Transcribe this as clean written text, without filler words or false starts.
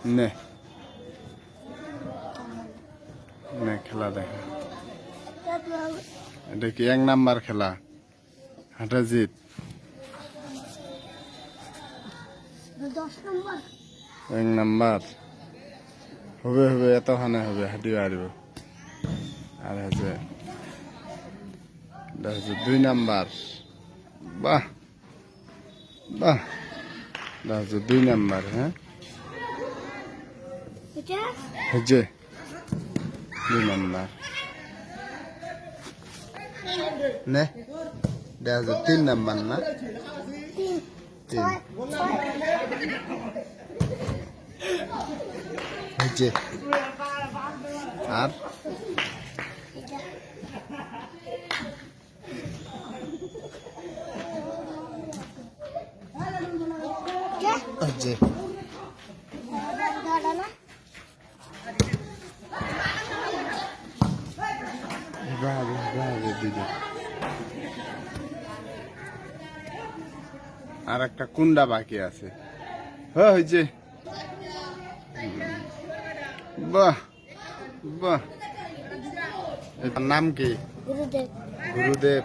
নে নে খেলা দেখা এটা কি 1 নাম্বার খেলা হাঁটা জিত 1 নাম্বার হবে হবে এতখানে হবে হাঁটিও হারিব আর হচ্ছে 2 নাম্বার বাহ বাহ এটা হচ্ছে 2 নাম্বার হ্যাঁ হচ্ছে 2 নাম্বার নে এটা হচ্ছে 3 নাম্বার না 3 হচ্ছে আর হচ্ছে আর একটা কুন্ডা বাকি আছে হয়েছে বাহ বাহ এটার নাম কি গুরুদেব গুরুদেব